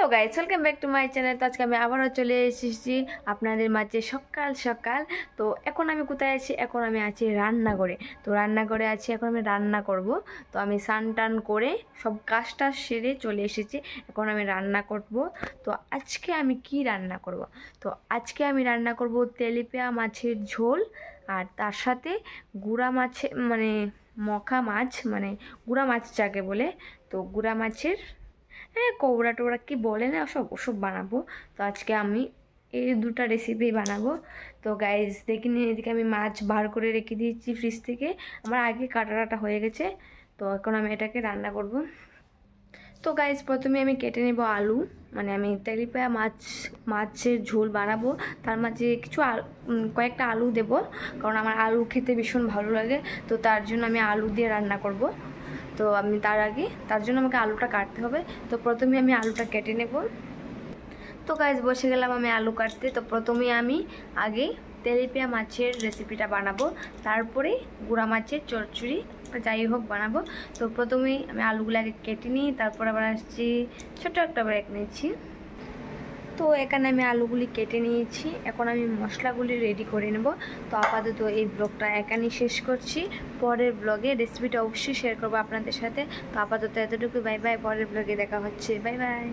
Hello guys, welcome back to my channel. তো আজকে আমি আবারও চলে এসেছি আপনাদের মাঝে সকাল সকাল। তো এখন আমি কোথায় আছি? এখন আমি আছি রান্নাঘরে। তো রান্নাঘরে আছি, এখন আমি রান্না করব। তো আমি স্নান টান করে সব কাজটা সেরে চলে এসেছি। এখন আমি রান্না করব। তো আজকে আমি কি রান্না করব? তো আজকে আমি রান্না করব তেলাপিয়া মাছের ঝোল, আর তার সাথে গুড়া মাছে মানে মখা মাছ, মানে গুড়া মাছ যাকে বলে, তো গুড়া মাছের কৌড়া টোড়া কি বলে না, ওসব ওসব বানাবো। তো আজকে আমি এই দুটো রেসিপি বানাবো। তো গাইজ দেখে নিয়ে, এদিকে আমি মাছ বার করে রেখে দিয়েছি ফ্রিজ থেকে, আমার আগে কাটা হয়ে গেছে। তো এখন আমি এটাকে রান্না করব। তো গাইজ প্রথমে আমি কেটে নেব আলু, মানে আমি তেলাপিয়া মাছের ঝোল বানাবো, তার মাঝে কিছু কয়েকটা আলু দেব, কারণ আমার আলু খেতে ভীষণ ভালো লাগে। তো তার জন্য আমি আলু দিয়ে রান্না করব। তো আমি তার জন্য আমাকে আলুটা কাটতে হবে। তো প্রথমে আমি আলুটা কেটে নেব। তো গাইজ বসে গেলাম আমি আলু কাটতে। তো প্রথমে আমি আগে তেলাপিয়া মাছের রেসিপিটা বানাবো, তারপরে গুঁড়া মাছের চচ্চড়ি যাই হোক বানাবো। তো প্রথমেই আমি আলুগুলো আগে কেটে নিই, তারপর আবার আসছি ছোটো একটা ব্রেক নিচ্ছি। তো এখানে আমি আলুগুলি কেটে নিয়েছি, এখন আমি মশলাগুলি রেডি করে নেব। তো আপাতত এই ব্লগটা এখানেই শেষ করছি, পরের ব্লগে রেসিপিটা অবশ্যই শেয়ার করবো আপনাদের সাথে। তো আপাতত এতটুকু, বাই বাই, পরের ব্লগে দেখা হচ্ছে, বাই বাই।